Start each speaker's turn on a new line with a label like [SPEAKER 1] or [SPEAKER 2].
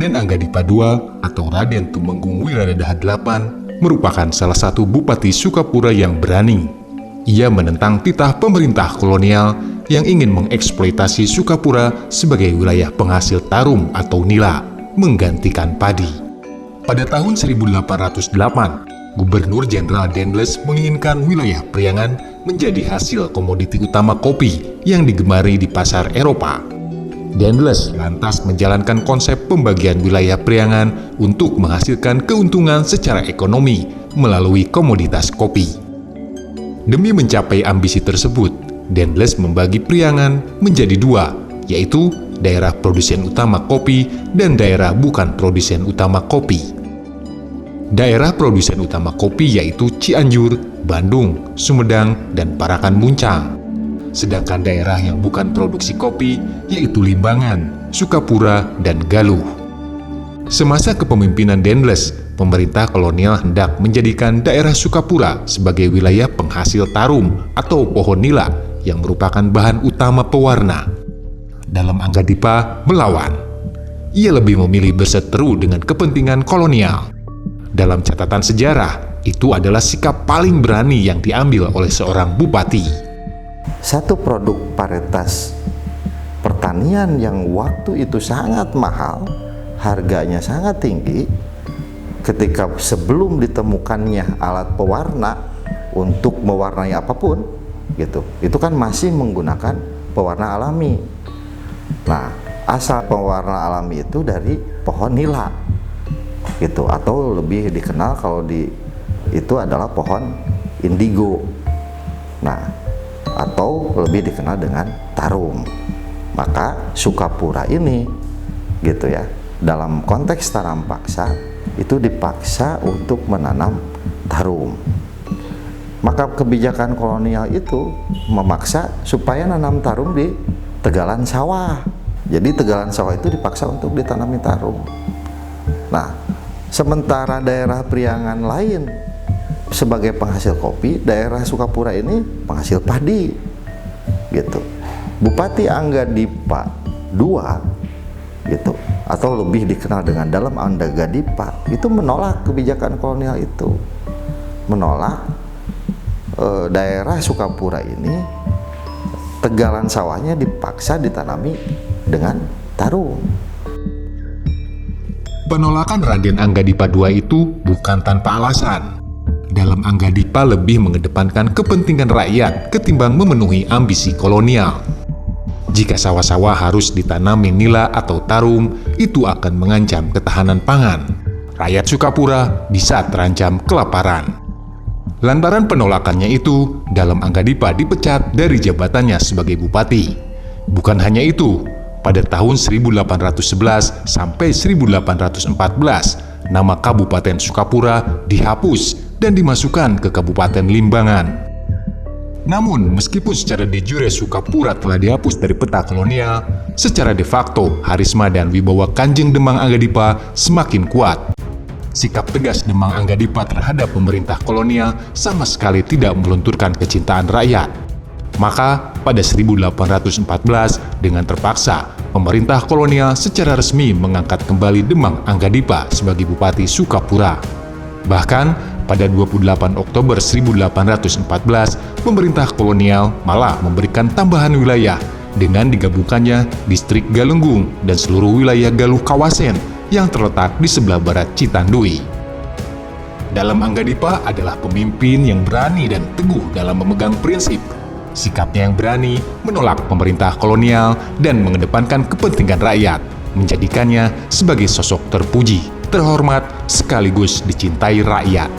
[SPEAKER 1] Raden Anggadipa II atau Raden Tumenggung Wiradada VIII merupakan salah satu bupati Sukapura yang berani. Ia menentang titah pemerintah kolonial yang ingin mengeksploitasi Sukapura sebagai wilayah penghasil tarum atau nila, menggantikan padi. Pada tahun 1808, Gubernur Jenderal Dendles menginginkan wilayah Priangan menjadi hasil komoditi utama kopi yang digemari di pasar Eropa. Dendles lantas menjalankan konsep pembagian wilayah Priangan untuk menghasilkan keuntungan secara ekonomi melalui komoditas kopi. Demi mencapai ambisi tersebut, Dendles membagi Priangan menjadi dua, yaitu daerah produsen utama kopi dan daerah bukan produsen utama kopi. Daerah produsen utama kopi yaitu Cianjur, Bandung, Sumedang, dan Parakan Muncang. Sedangkan daerah yang bukan produksi kopi yaitu Limbangan, Sukapura, dan Galuh. Semasa kepemimpinan Dendles, pemerintah kolonial hendak menjadikan daerah Sukapura sebagai wilayah penghasil tarum atau pohon nila yang merupakan bahan utama pewarna. Dalam Anggadipa melawan. Ia lebih memilih berseteru dengan kepentingan kolonial. Dalam catatan sejarah, itu adalah sikap paling berani yang diambil oleh seorang bupati.
[SPEAKER 2] Satu produk varietas pertanian yang waktu itu sangat mahal, harganya sangat tinggi, ketika sebelum ditemukannya alat pewarna untuk mewarnai apapun, gitu, itu kan masih menggunakan pewarna alami. Nah, asal pewarna alami itu dari pohon nila, gitu, atau lebih dikenal kalau itu adalah pohon indigo. Nah, atau lebih dikenal dengan tarum. Maka Sukapura ini, gitu ya, dalam konteks tanam paksa itu dipaksa untuk menanam tarum. Maka kebijakan kolonial itu memaksa supaya nanam tarum di tegalan sawah. Jadi tegalan sawah itu dipaksa untuk ditanami tarum. Nah, sementara daerah Priangan lain sebagai penghasil kopi, daerah Sukapura ini penghasil padi, gitu. Bupati Anggadipa II, gitu, atau lebih dikenal dengan Dalam Anggadipa, itu menolak kebijakan kolonial itu, menolak daerah Sukapura ini tegalan sawahnya dipaksa ditanami dengan tarum.
[SPEAKER 1] Penolakan Raden Anggadipa II itu bukan tanpa alasan. Dalam Anggadipa lebih mengedepankan kepentingan rakyat ketimbang memenuhi ambisi kolonial. Jika sawah-sawah harus ditanami nila atau tarum, itu akan mengancam ketahanan pangan. Rakyat Sukapura bisa terancam kelaparan. Lantaran penolakannya itu, Dalam Anggadipa dipecat dari jabatannya sebagai bupati. Bukan hanya itu, pada tahun 1811 sampai 1814, nama Kabupaten Sukapura dihapus dan dimasukkan ke Kabupaten Limbangan. Namun, meskipun secara de jure Sukapura telah dihapus dari peta kolonial, secara de facto harisma dan wibawa Kanjeng Demang Anggadipa semakin kuat. Sikap tegas Demang Anggadipa terhadap pemerintah kolonial sama sekali tidak melunturkan kecintaan rakyat. Maka, pada 1814, dengan terpaksa, pemerintah kolonial secara resmi mengangkat kembali Demang Anggadipa sebagai Bupati Sukapura. Bahkan, pada 28 Oktober 1814, pemerintah kolonial malah memberikan tambahan wilayah dengan digabungkannya distrik Galunggung dan seluruh wilayah Galuh Kawasen yang terletak di sebelah barat Citandui. Dalam Anggadipa adalah pemimpin yang berani dan teguh dalam memegang prinsip. Sikapnya yang berani menolak pemerintah kolonial dan mengedepankan kepentingan rakyat, menjadikannya sebagai sosok terpuji, terhormat, sekaligus dicintai rakyat.